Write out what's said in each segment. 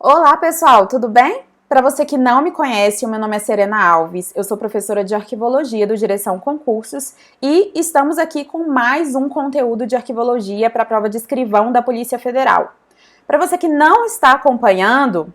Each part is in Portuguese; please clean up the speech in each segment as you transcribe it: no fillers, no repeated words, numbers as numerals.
Olá pessoal, tudo bem? Para você que não me conhece, o meu nome é Serena Alves, eu sou professora de Arquivologia do Direção Concursos e estamos aqui com mais um conteúdo de Arquivologia para a prova de escrivão da Polícia Federal. Para você que não está acompanhando,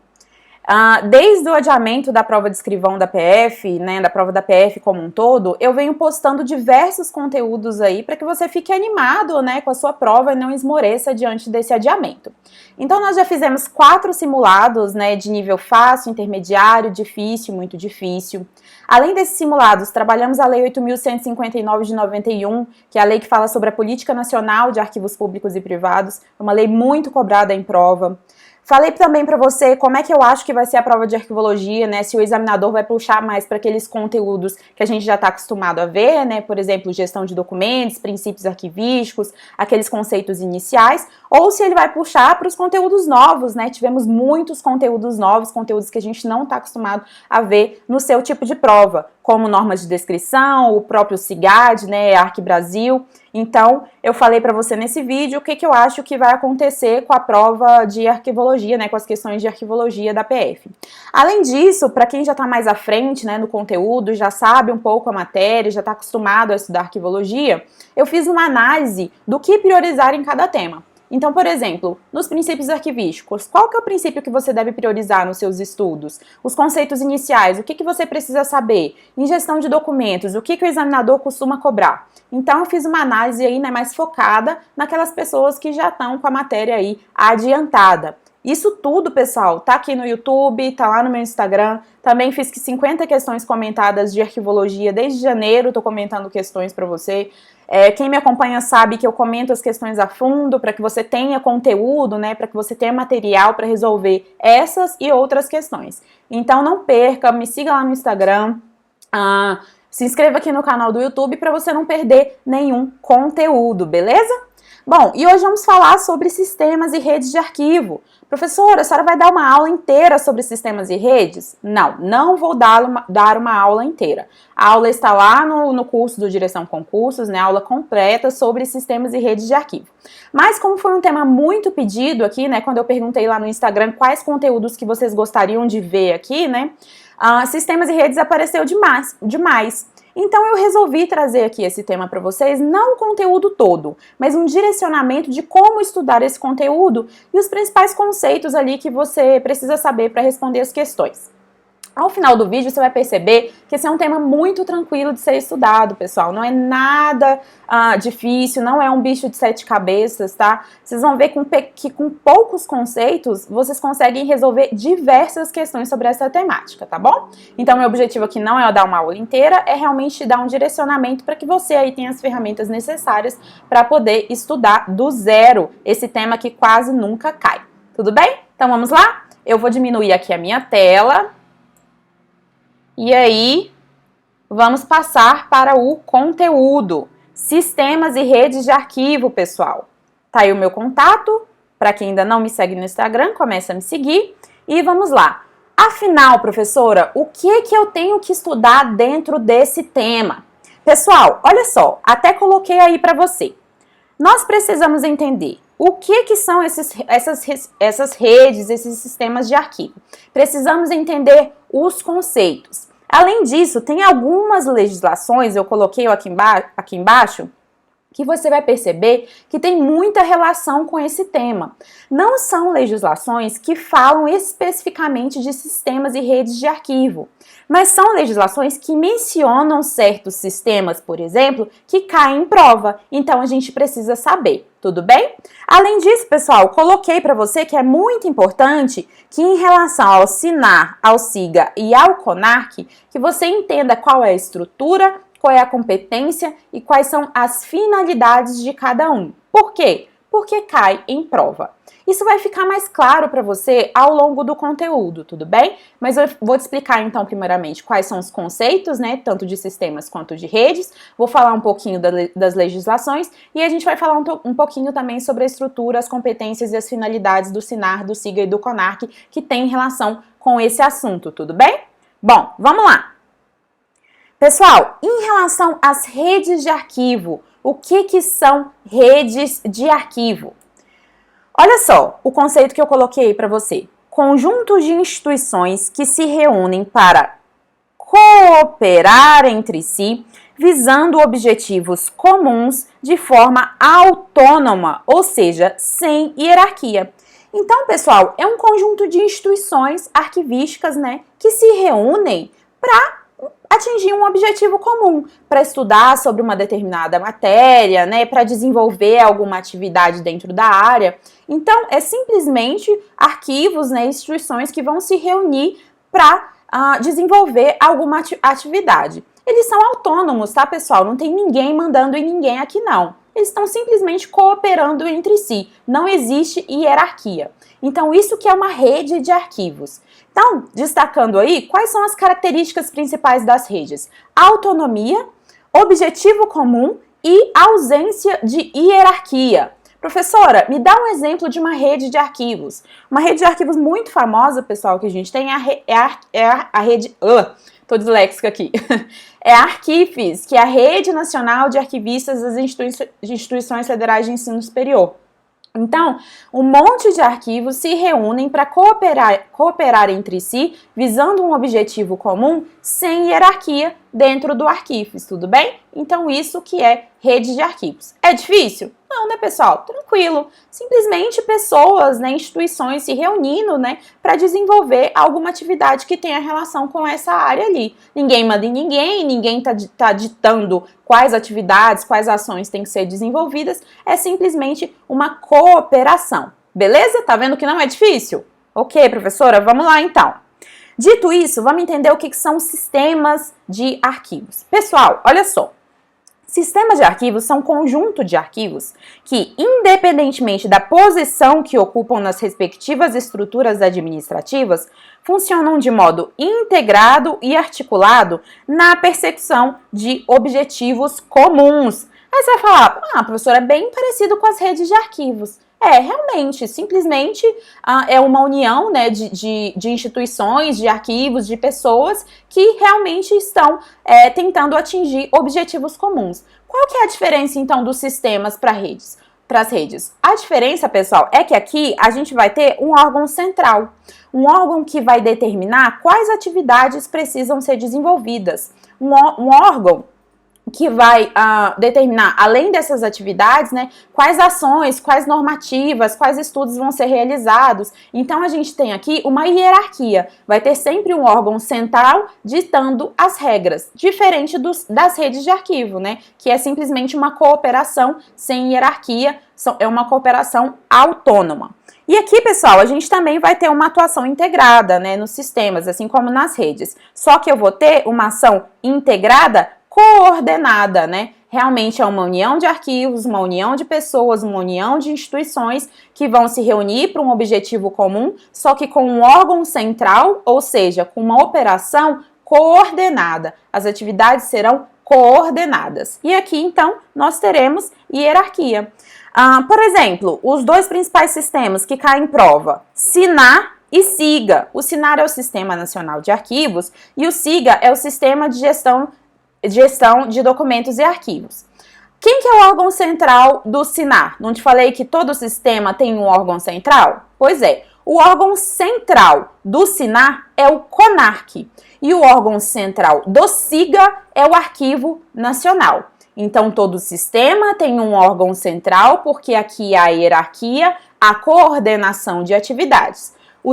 desde o adiamento da prova de escrivão da PF, né, da prova da PF como um todo, eu venho postando diversos conteúdos aí para que você fique animado, né, com a sua prova e não esmoreça diante desse adiamento. Então nós já fizemos 4 simulados, né, de nível fácil, intermediário, difícil, muito difícil. Além desses simulados, trabalhamos a Lei 8.159 de 91, que é a lei que fala sobre a Política Nacional de Arquivos Públicos e Privados, uma lei muito cobrada em prova. Falei também para você como é que eu acho que vai ser a prova de arquivologia, né? Se o examinador vai puxar mais para aqueles conteúdos que a gente já está acostumado a ver, né? Por exemplo, gestão de documentos, princípios arquivísticos, aqueles conceitos iniciais, ou se ele vai puxar para os conteúdos novos, né? Tivemos muitos conteúdos novos, conteúdos que a gente não está acostumado a ver no seu tipo de prova, como normas de descrição, o próprio CIGAD, né? ArquiBrasil. Então, eu falei para você nesse vídeo o que eu acho que vai acontecer com a prova de arquivologia, né, com as questões de arquivologia da PF. Além disso, para quem já está mais à frente, né, no conteúdo, já sabe um pouco a matéria, já está acostumado a estudar arquivologia, eu fiz uma análise do que priorizar em cada tema. Então, por exemplo, nos princípios arquivísticos, qual que é o princípio que você deve priorizar nos seus estudos? Os conceitos iniciais, o que você precisa saber? Em gestão de documentos, o que o examinador costuma cobrar? Então, eu fiz uma análise aí, né, mais focada naquelas pessoas que já estão com a matéria aí adiantada. Isso tudo, pessoal, tá aqui no YouTube, tá lá no meu Instagram. Também fiz 50 questões comentadas de arquivologia desde janeiro, tô comentando questões para você. Quem me acompanha sabe que eu comento as questões a fundo para que você tenha conteúdo, né, para que você tenha material para resolver essas e outras questões. Então não perca, me siga lá no Instagram, se inscreva aqui no canal do YouTube para você não perder nenhum conteúdo, beleza? Bom, e hoje vamos falar sobre sistemas e redes de arquivo. Professora, a senhora vai dar uma aula inteira sobre sistemas e redes? Não, não vou dar uma aula inteira. A aula está lá no curso do Direção Concursos, né, aula completa sobre sistemas e redes de arquivo. Mas como foi um tema muito pedido aqui, né, quando eu perguntei lá no Instagram quais conteúdos que vocês gostariam de ver aqui, né, sistemas e redes apareceu demais. Então eu resolvi trazer aqui esse tema para vocês, não o conteúdo todo, mas um direcionamento de como estudar esse conteúdo e os principais conceitos ali que você precisa saber para responder as questões. Ao final do vídeo você vai perceber que esse é um tema muito tranquilo de ser estudado, pessoal. Não é nada difícil, não é um bicho de 7 cabeças, tá? Vocês vão ver que com poucos conceitos vocês conseguem resolver diversas questões sobre essa temática, tá bom? Então meu objetivo aqui não é dar uma aula inteira, é realmente dar um direcionamento para que você aí tenha as ferramentas necessárias para poder estudar do zero esse tema que quase nunca cai. Tudo bem? Então vamos lá? Eu vou diminuir aqui a minha tela. E aí, vamos passar para o conteúdo. Sistemas e redes de arquivo, pessoal. Tá aí o meu contato. Para quem ainda não me segue no Instagram, começa a me seguir. E vamos lá. Afinal, professora, o que eu tenho que estudar dentro desse tema? Pessoal, olha só, até coloquei aí para você. Nós precisamos entender o que são essas redes, esses sistemas de arquivo. Precisamos entender os conceitos. Além disso, tem algumas legislações, eu coloquei aqui embaixo, que você vai perceber que tem muita relação com esse tema. Não são legislações que falam especificamente de sistemas e redes de arquivo, mas são legislações que mencionam certos sistemas, por exemplo, que caem em prova. Então a gente precisa saber, tudo bem? Além disso, pessoal, coloquei para você que é muito importante que em relação ao SINAR, ao SIGA e ao CONARC, que você entenda qual é a estrutura, qual é a competência e quais são as finalidades de cada um. Por quê? Porque cai em prova. Isso vai ficar mais claro para você ao longo do conteúdo, tudo bem? Mas eu vou te explicar então primeiramente quais são os conceitos, né, tanto de sistemas quanto de redes, vou falar um pouquinho das legislações e a gente vai falar um pouquinho também sobre a estrutura, as competências e as finalidades do SINAR, do SIGA e do CONARC que tem relação com esse assunto, tudo bem? Bom, vamos lá! Pessoal, em relação às redes de arquivo, o que são redes de arquivo? Olha só o conceito que eu coloquei para você. conjunto de instituições que se reúnem para cooperar entre si, visando objetivos comuns de forma autônoma, ou seja, sem hierarquia. Então, pessoal, é um conjunto de instituições arquivísticas, né, que se reúnem para atingir um objetivo comum, para estudar sobre uma determinada matéria, né, para desenvolver alguma atividade dentro da área. Então, é simplesmente arquivos, né, instituições que vão se reunir para desenvolver alguma atividade. Eles são autônomos, tá, pessoal? Não tem ninguém mandando em ninguém aqui, não. Eles estão simplesmente cooperando entre si. Não existe hierarquia. Então, isso que é uma rede de arquivos. Então, destacando aí, quais são as características principais das redes? Autonomia, objetivo comum e ausência de hierarquia. Professora, me dá um exemplo de uma rede de arquivos. Uma rede de arquivos muito famosa, pessoal, que a gente tem é a rede... Tô disléxica aqui. É a Arquifes, que é a Rede Nacional de Arquivistas das Instituições Federais de Ensino Superior. Então, um monte de arquivos se reúnem para cooperar entre si, visando um objetivo comum, sem hierarquia dentro do Arquifes, tudo bem? Então, isso que é rede de arquivos. É difícil? Não, né, pessoal? Tranquilo. Simplesmente pessoas, né, instituições se reunindo, né, para desenvolver alguma atividade que tenha relação com essa área ali. Ninguém manda em ninguém tá ditando quais atividades, quais ações têm que ser desenvolvidas. É simplesmente uma cooperação. Beleza? Tá vendo que não é difícil? Ok, professora, vamos lá então. Dito isso, vamos entender o que são sistemas de arquivos. Pessoal, olha só. Sistemas de arquivos são um conjunto de arquivos que, independentemente da posição que ocupam nas respectivas estruturas administrativas, funcionam de modo integrado e articulado na persecução de objetivos comuns. Aí você vai falar, professora, é bem parecido com as redes de arquivos. É, realmente, simplesmente é uma união, né, de instituições, de arquivos, de pessoas que realmente estão tentando atingir objetivos comuns. Qual que é a diferença, então, dos sistemas para as redes? A diferença, pessoal, é que aqui a gente vai ter um órgão central, um órgão que vai determinar quais atividades precisam ser desenvolvidas, um órgão que vai determinar, além dessas atividades, né, quais ações, quais normativas, quais estudos vão ser realizados. Então, a gente tem aqui uma hierarquia. Vai ter sempre um órgão central ditando as regras, diferente das redes de arquivo, né, que é simplesmente uma cooperação sem hierarquia, é uma cooperação autônoma. E aqui, pessoal, a gente também vai ter uma atuação integrada, né, nos sistemas, assim como nas redes. Só que eu vou ter uma ação integrada coordenada, né? Realmente é uma união de arquivos, uma união de pessoas, uma união de instituições que vão se reunir para um objetivo comum, só que com um órgão central, ou seja, com uma operação coordenada. As atividades serão coordenadas. E aqui, então, nós teremos hierarquia. Por exemplo, os dois principais sistemas que caem em prova, SINAR e SIGA. O SINAR é o Sistema Nacional de Arquivos e o SIGA é o Sistema de Gestão de Documentos e Arquivos. Quem que é o órgão central do SINAR? Não te falei que todo sistema tem um órgão central? Pois é, o órgão central do SINAR é o CONARC e o órgão central do SIGA é o Arquivo Nacional. Então, todo sistema tem um órgão central, porque aqui há a hierarquia, a coordenação de atividades. O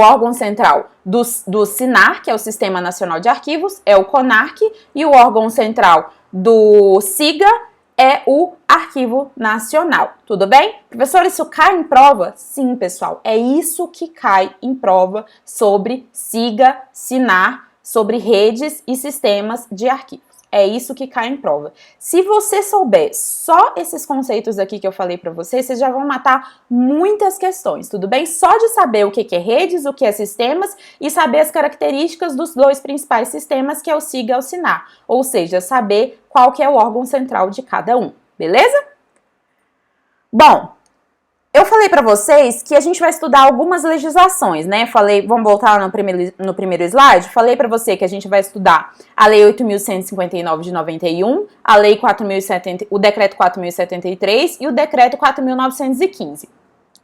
órgão central do SINAR, que é o Sistema Nacional de Arquivos, é o CONARC, e o órgão central do SIGA é o Arquivo Nacional. Tudo bem? Professor, isso cai em prova? Sim, pessoal, é isso que cai em prova sobre SIGA, SINAR, sobre redes e sistemas de arquivos. É isso que cai em prova. Se você souber só esses conceitos aqui que eu falei para vocês, vocês já vão matar muitas questões, tudo bem? Só de saber o que é redes, o que é sistemas e saber as características dos dois principais sistemas, que é o SIGA e o SINAR. Ou seja, saber qual que é o órgão central de cada um, beleza? Bom, eu falei para vocês que a gente vai estudar algumas legislações, né? Vamos voltar no primeiro slide. Falei para você que a gente vai estudar a Lei 8.159 de 91, a Lei 4.070, o Decreto 4.073 e o Decreto 4.915.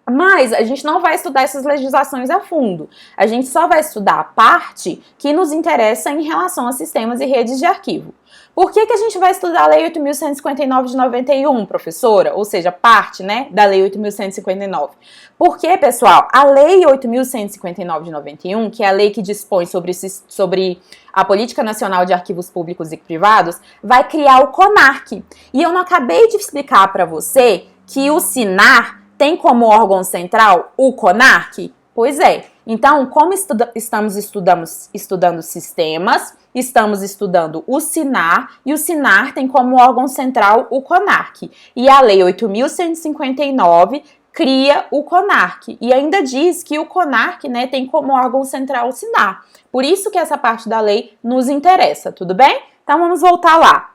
Mas a gente não vai estudar essas legislações a fundo. A gente só vai estudar a parte que nos interessa em relação a sistemas e redes de arquivo. Por que a gente vai estudar a Lei 8.159 de 91, professora? Ou seja, parte, né, da Lei 8.159. Porque, pessoal, a Lei 8.159 de 91, que é a lei que dispõe sobre a Política Nacional de Arquivos Públicos e Privados, vai criar o CONARC. E eu não acabei de explicar para você que o SINAR tem como órgão central o CONARC? Pois é. Então, como estamos estudando sistemas, estamos estudando o SINAR, e o SINAR tem como órgão central o CONARC. E a Lei 8.159 cria o CONARC. E ainda diz que o CONARC, né, tem como órgão central o SINAR. Por isso que essa parte da lei nos interessa, tudo bem? Então, vamos voltar lá.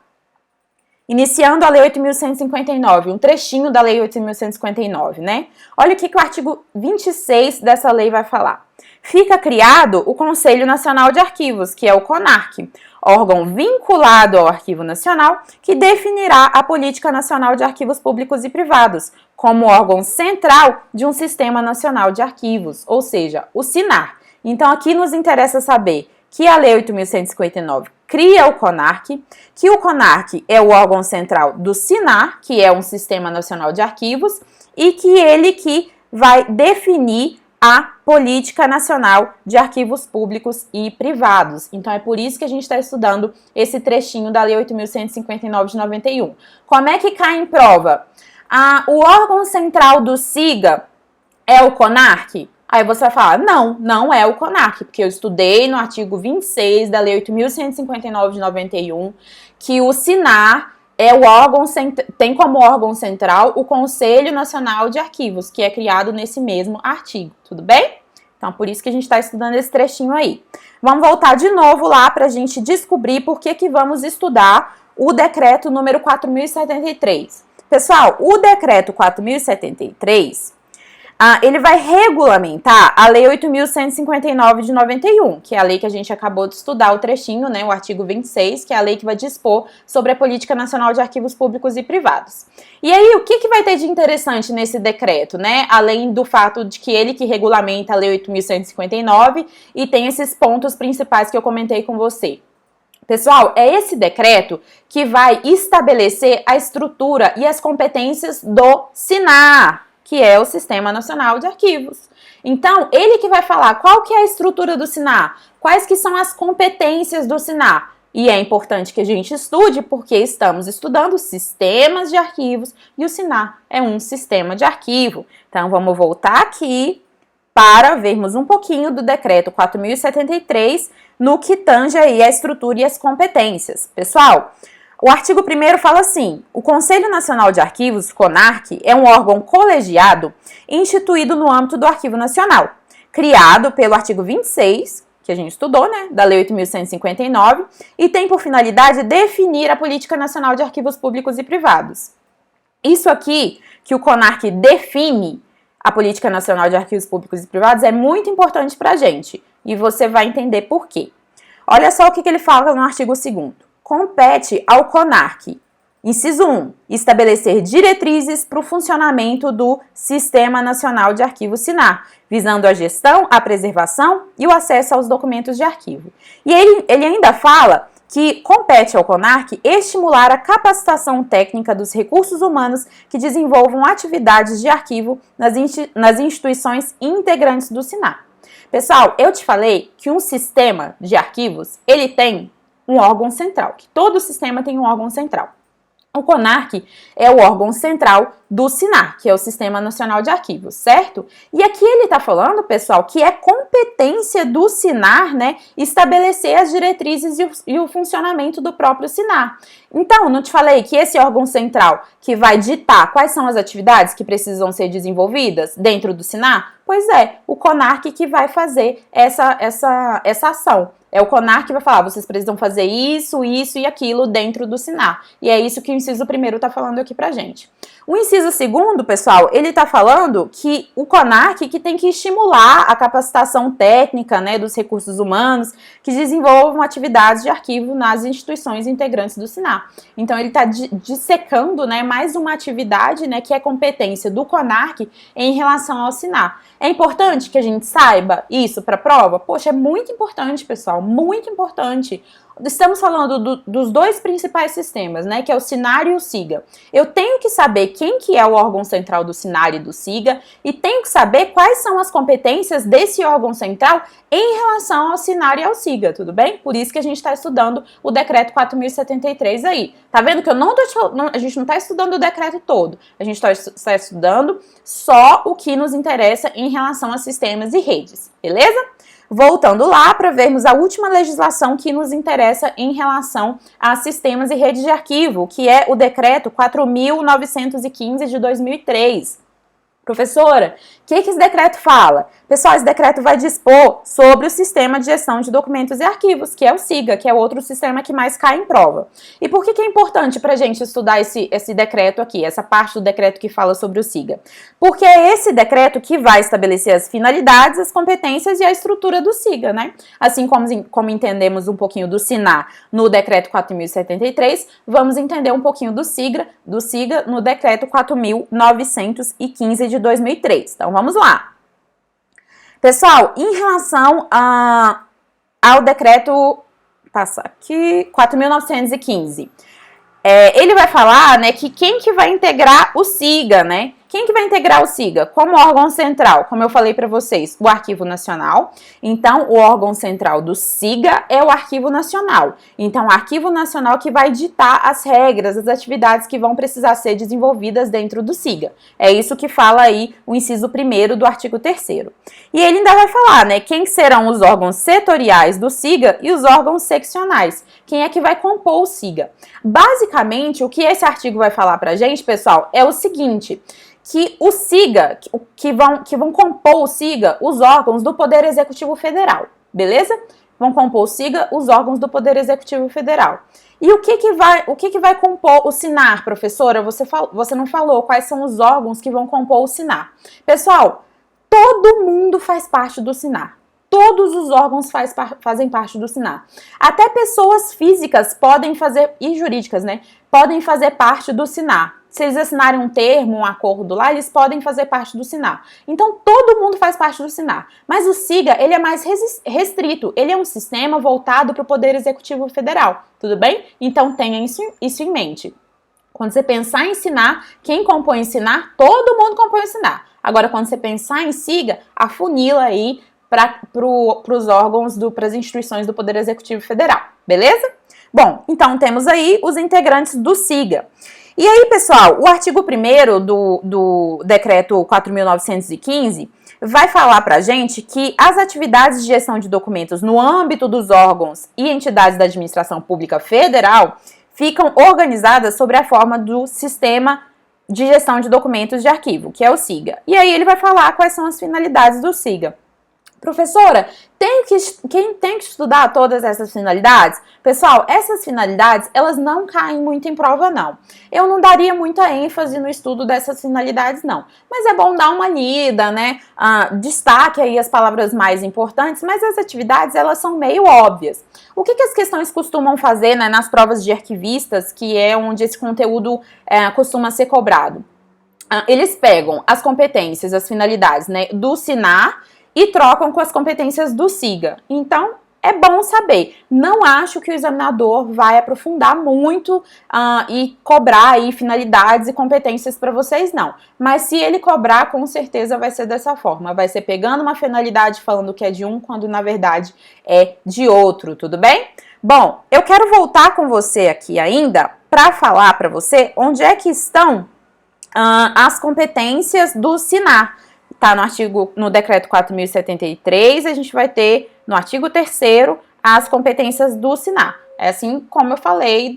Iniciando a Lei 8.159, um trechinho da Lei 8.159, né? Olha o que o artigo 26 dessa lei vai falar. Fica criado o Conselho Nacional de Arquivos, que é o CONARC, órgão vinculado ao Arquivo Nacional, que definirá a Política Nacional de Arquivos Públicos e Privados, como órgão central de um Sistema Nacional de Arquivos, ou seja, o SINAR. Então, aqui nos interessa saber que a Lei 8.159 cria o CONARC, que o CONARC é o órgão central do SINAR, que é um Sistema Nacional de Arquivos, e que ele que vai definir a Política Nacional de Arquivos Públicos e Privados. Então, é por isso que a gente está estudando esse trechinho da Lei 8.159 de 91. Como é que cai em prova? O órgão central do SIGA é o CONARC? Aí você vai falar, não, não é o CONARC, porque eu estudei no artigo 26 da Lei 8.159 de 91, que o SINAR é o órgão, tem como órgão central o Conselho Nacional de Arquivos, que é criado nesse mesmo artigo, tudo bem? Então, por isso que a gente está estudando esse trechinho aí. Vamos voltar de novo lá para a gente descobrir por que vamos estudar o decreto número 4.073. Pessoal, o decreto 4.073... ele vai regulamentar a Lei 8.159 de 91, que é a lei que a gente acabou de estudar o trechinho, né, o artigo 26, que é a lei que vai dispor sobre a Política Nacional de Arquivos Públicos e Privados. E aí, o que vai ter de interessante nesse decreto, né, além do fato de que ele que regulamenta a Lei 8.159 e tem esses pontos principais que eu comentei com você? Pessoal, é esse decreto que vai estabelecer a estrutura e as competências do SINAR, que é o Sistema Nacional de Arquivos. Então, ele que vai falar qual que é a estrutura do SINAR, quais que são as competências do SINAR. E é importante que a gente estude, porque estamos estudando sistemas de arquivos e o SINAR é um sistema de arquivo. Então, vamos voltar aqui para vermos um pouquinho do decreto 4.073 no que tange aí a estrutura e as competências. Pessoal, o artigo 1º fala assim: o Conselho Nacional de Arquivos, CONARC, é um órgão colegiado instituído no âmbito do Arquivo Nacional, criado pelo artigo 26, que a gente estudou, né, da Lei 8.159, e tem por finalidade definir a Política Nacional de Arquivos Públicos e Privados. Isso aqui, que o CONARC define a Política Nacional de Arquivos Públicos e Privados, é muito importante para a gente, e você vai entender por quê. Olha só o que ele fala no artigo 2º. Compete ao CONARC, inciso 1, estabelecer diretrizes para o funcionamento do Sistema Nacional de Arquivos SINAR, visando a gestão, a preservação e o acesso aos documentos de arquivo. E ele ainda fala que compete ao CONARC estimular a capacitação técnica dos recursos humanos que desenvolvam atividades de arquivo nas instituições integrantes do SINAR. Pessoal, eu te falei que um sistema de arquivos, ele tem um órgão central, que todo sistema tem um órgão central. O CONARC é o órgão central do SINAR, que é o Sistema Nacional de Arquivos, certo? E aqui ele está falando, pessoal, que é competência do SINAR, né, estabelecer as diretrizes e o funcionamento do próprio SINAR. Então, não te falei que esse órgão central que vai ditar quais são as atividades que precisam ser desenvolvidas dentro do SINAR? Pois é, o CONARC que vai fazer essa ação. É o CONARC que vai falar, vocês precisam fazer isso, isso e aquilo dentro do SINAR. E é isso que o inciso 1º está falando aqui pra gente. O inciso segundo, pessoal, ele está falando que o CONARC que tem que estimular a capacitação técnica, né, dos recursos humanos que desenvolvam atividades de arquivo nas instituições integrantes do SINAR. Então, ele está dissecando, né, mais uma atividade, né, que é competência do CONARC em relação ao SINAR. É importante que a gente saiba isso para a prova? Poxa, é muito importante, pessoal, muito importante. Estamos falando dos dois principais sistemas, né, que é o SINAR e o SIGA. Eu tenho que saber quem que é o órgão central do SINAR e do SIGA e tenho que saber quais são as competências desse órgão central em relação ao SINAR e ao SIGA, tudo bem? Por isso que a gente está estudando o decreto 4073 aí. Tá vendo que a gente não está estudando o decreto todo, a gente está estudando só o que nos interessa em relação a sistemas e redes, beleza? Voltando lá para vermos a última legislação que nos interessa em relação a sistemas e redes de arquivo, que é o decreto 4.915 de 2003. Professora, o que esse decreto fala? Pessoal, esse decreto vai dispor sobre o Sistema de Gestão de Documentos e Arquivos, que é o SIGA, que é outro sistema que mais cai em prova. E por que é importante para a gente estudar esse decreto aqui, essa parte do decreto que fala sobre o SIGA? Porque é esse decreto que vai estabelecer as finalidades, as competências e a estrutura do SIGA, né? Assim como entendemos um pouquinho do SINAR no decreto 4.073, vamos entender um pouquinho do SIGA no decreto 4.915 de 2003. Então, vamos lá. Pessoal, em relação ao decreto, passar aqui, 4.915, ele vai falar, né, que quem que vai integrar o SIGA, né? Quem que vai integrar o SIGA? Como órgão central, como eu falei para vocês, o Arquivo Nacional. Então, o órgão central do SIGA é o Arquivo Nacional. Então, o Arquivo Nacional que vai ditar as regras, as atividades que vão precisar ser desenvolvidas dentro do SIGA. É isso que fala aí o inciso 1º do artigo 3º. E ele ainda vai falar, né, quem serão os órgãos setoriais do SIGA e os órgãos seccionais. Quem é que vai compor o SIGA? Basicamente, o que esse artigo vai falar pra gente, pessoal, é o seguinte, que o SIGA, que vão compor o SIGA, os órgãos do Poder Executivo Federal, beleza? Vão compor o SIGA, os órgãos do Poder Executivo Federal. E o que vai compor o SINAR, professora? Você não falou quais são os órgãos que vão compor o SINAR. Pessoal, todo mundo faz parte do SINAR. Todos os órgãos fazem parte do SINAR. Até pessoas físicas podem fazer, e jurídicas, né? Podem fazer parte do SINAR. Se eles assinarem um termo, um acordo lá, eles podem fazer parte do SINAR. Então, todo mundo faz parte do SINAR. Mas o SIGA, ele é mais restrito. Ele é um sistema voltado para o Poder Executivo Federal. Tudo bem? Então, tenha isso em mente. Quando você pensar em SINAR, quem compõe o SINAR? Todo mundo compõe o SINAR. Agora, quando você pensar em SIGA, afunila aí para os órgãos, para as instituições do Poder Executivo Federal. Beleza? Bom, então temos aí os integrantes do SIGA. E aí, pessoal, o artigo 1º do decreto 4.915 vai falar pra gente que as atividades de gestão de documentos no âmbito dos órgãos e entidades da administração pública federal ficam organizadas sobre a forma do Sistema de Gestão de Documentos de Arquivo, que é o SIGA. E aí ele vai falar quais são as finalidades do SIGA. Professora, quem tem que estudar todas essas finalidades? Pessoal, essas finalidades, elas não caem muito em prova, não. Eu não daria muita ênfase no estudo dessas finalidades, não. Mas é bom dar uma lida, né? Destaque aí as palavras mais importantes, mas as atividades, elas são meio óbvias. O que as questões costumam fazer, né, nas provas de arquivistas, que é onde esse conteúdo costuma ser cobrado? Eles pegam as competências, as finalidades, né, do SINAR, e trocam com as competências do SIGA. Então, é bom saber. Não acho que o examinador vai aprofundar muito e cobrar aí finalidades e competências para vocês, não. Mas se ele cobrar, com certeza vai ser dessa forma. Vai ser pegando uma finalidade falando que é de um, quando na verdade é de outro, tudo bem? Bom, eu quero voltar com você aqui ainda para falar para você onde é que estão as competências do SINAR. Tá no decreto 4.073, a gente vai ter no artigo 3º as competências do SINAR. É assim como eu falei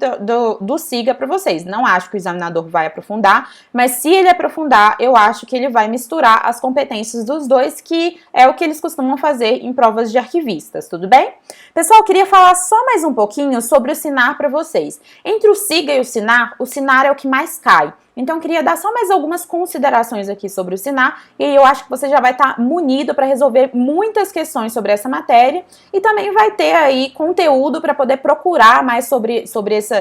do SIGA para vocês. Não acho que o examinador vai aprofundar, mas se ele aprofundar, eu acho que ele vai misturar as competências dos dois, que é o que eles costumam fazer em provas de arquivistas, tudo bem? Pessoal, eu queria falar só mais um pouquinho sobre o SINAR para vocês. Entre o SIGA e o SINAR é o que mais cai. Então, eu queria dar só mais algumas considerações aqui sobre o Sinar, e eu acho que você já vai estar munido para resolver muitas questões sobre essa matéria, e também vai ter aí conteúdo para poder procurar mais sobre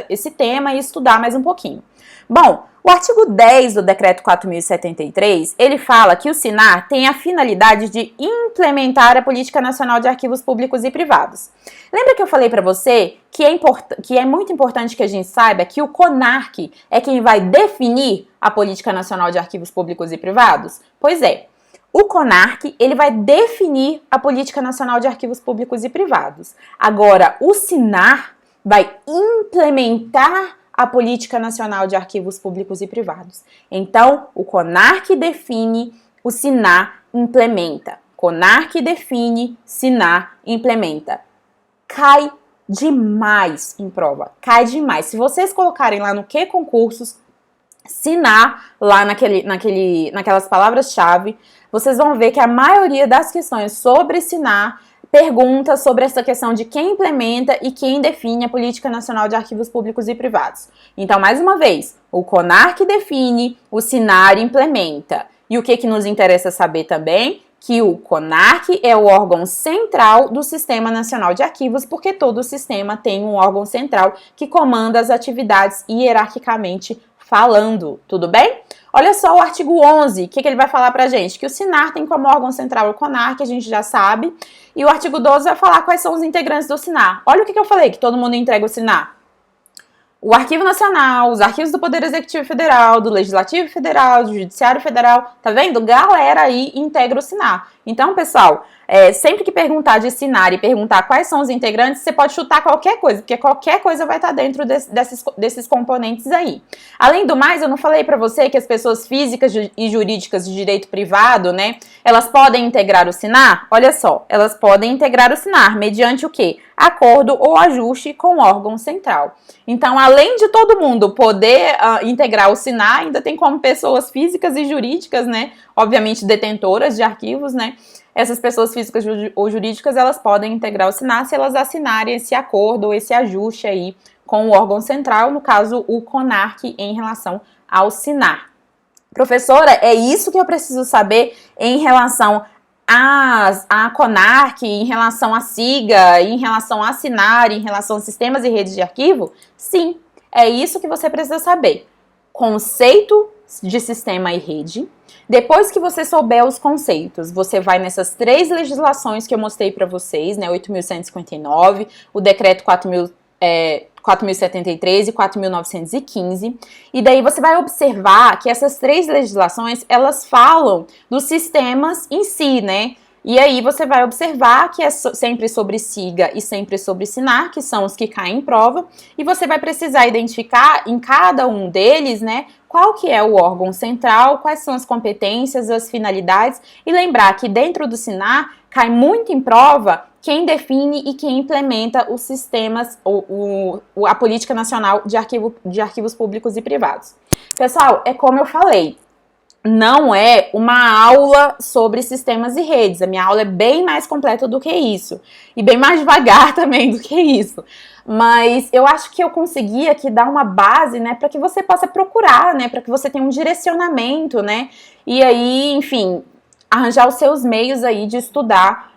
esse tema e estudar mais um pouquinho. Bom, o artigo 10 do Decreto 4.073, ele fala que o Sinar tem a finalidade de implementar a Política Nacional de Arquivos Públicos e Privados. Lembra que eu falei para você que é muito importante que a gente saiba que o CONARC é quem vai definir a Política Nacional de Arquivos Públicos e Privados? Pois é, o CONARC, ele vai definir a Política Nacional de Arquivos Públicos e Privados. Agora, o Sinar vai implementar a Política Nacional de Arquivos Públicos e Privados. Então, o CONARC define, o Sinar implementa. CONARC define, Sinar implementa. Cai demais em prova, cai demais. Se vocês colocarem lá no que concursos, Sinar, lá naquelas palavras-chave, vocês vão ver que a maioria das questões sobre Sinar pergunta sobre essa questão de quem implementa e quem define a Política Nacional de Arquivos Públicos e Privados. Então, mais uma vez, o CONARC define, o Sinar implementa. E o que nos interessa saber também? Que o CONARC é o órgão central do Sistema Nacional de Arquivos, porque todo o sistema tem um órgão central que comanda as atividades hierarquicamente falando, tudo bem? Olha só o artigo 11, o que ele vai falar pra gente? Que o Sinar tem como órgão central o CONARC, a gente já sabe, e o artigo 12 vai falar quais são os integrantes do Sinar. Olha o que eu falei, que todo mundo entrega o Sinar. O Arquivo Nacional, os arquivos do Poder Executivo Federal, do Legislativo Federal, do Judiciário Federal, tá vendo? Galera aí integra o Sinar. Então, pessoal, sempre que perguntar de Sinar e perguntar quais são os integrantes, você pode chutar qualquer coisa, porque qualquer coisa vai estar dentro desses componentes aí. Além do mais, eu não falei pra você que as pessoas físicas e jurídicas de direito privado, né, elas podem integrar o Sinar? Olha só, elas podem integrar o Sinar mediante o quê? Acordo ou ajuste com o órgão central. Então, além de todo mundo poder integrar o Sinar, ainda tem como pessoas físicas e jurídicas, né, obviamente detentoras de arquivos, né, essas pessoas físicas ou jurídicas, elas podem integrar o Sinar se elas assinarem esse acordo ou esse ajuste aí com o órgão central, no caso, o CONARC, em relação ao Sinar. Professora, é isso que eu preciso saber em relação a CONARC, em relação à SIGA, em relação a Sinar, em relação a sistemas e redes de arquivo? Sim, é isso que você precisa saber. Conceito de sistema e rede. Depois que você souber os conceitos, você vai nessas 3 legislações que eu mostrei para vocês, né, 8.159, o decreto 4.073 e 4.915, e daí você vai observar que essas 3 legislações, elas falam dos sistemas em si, né? E aí você vai observar que é sempre sobre SIGA e sempre sobre Sinar, que são os que caem em prova, e você vai precisar identificar em cada um deles, né, qual que é o órgão central, quais são as competências, as finalidades, e lembrar que dentro do Sinar cai muito em prova quem define e quem implementa os sistemas, a Política Nacional de Arquivos Públicos e Privados. Pessoal, é como eu falei, não é uma aula sobre sistemas e redes. A minha aula é bem mais completa do que isso. E bem mais devagar também do que isso. Mas eu acho que eu consegui aqui dar uma base, né, para que você possa procurar, né, para que você tenha um direcionamento, né, e aí, enfim, arranjar os seus meios aí de estudar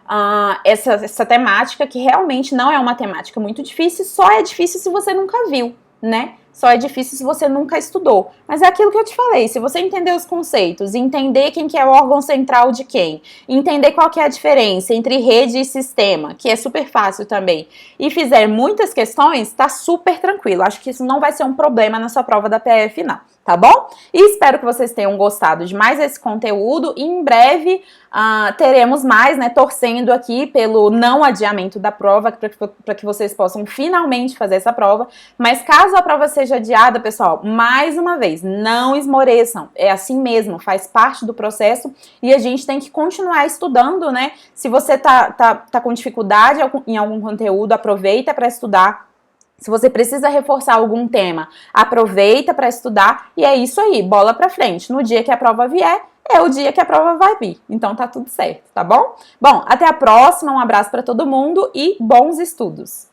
essa temática, que realmente não é uma temática muito difícil, só é difícil se você nunca viu, né? Só é difícil se você nunca estudou. Mas é aquilo que eu te falei, se você entender os conceitos, entender quem que é o órgão central de quem, entender qual que é a diferença entre rede e sistema, que é super fácil também, e fizer muitas questões, tá super tranquilo. Acho que isso não vai ser um problema na sua prova da PF, não. Tá bom? E espero que vocês tenham gostado de mais esse conteúdo e em breve teremos mais, né, torcendo aqui pelo não adiamento da prova, para que vocês possam finalmente fazer essa prova. Mas caso a prova seja adiada, pessoal, mais uma vez, não esmoreçam, é assim mesmo, faz parte do processo e a gente tem que continuar estudando, né? Se você tá com dificuldade em algum conteúdo, aproveita para estudar. Se você precisa reforçar algum tema, aproveita para estudar e é isso aí, bola para frente. No dia que a prova vier, é o dia que a prova vai vir. Então tá tudo certo, tá bom? Bom, até a próxima, um abraço para todo mundo e bons estudos!